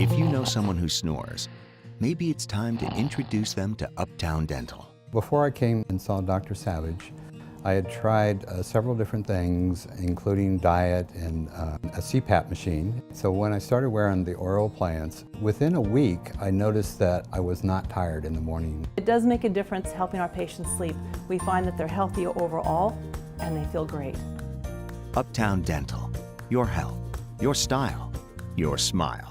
If you know someone who snores, maybe it's time to introduce them to Uptown Dental. Before I came and saw Dr. Savage, I had tried several different things, including diet and a CPAP machine. So when I started wearing the oral plants, within a week I noticed that I was not tired in the morning. It does make a difference helping our patients sleep. We find that they're healthier overall and they feel great. Uptown Dental. Your health, your style, your smile.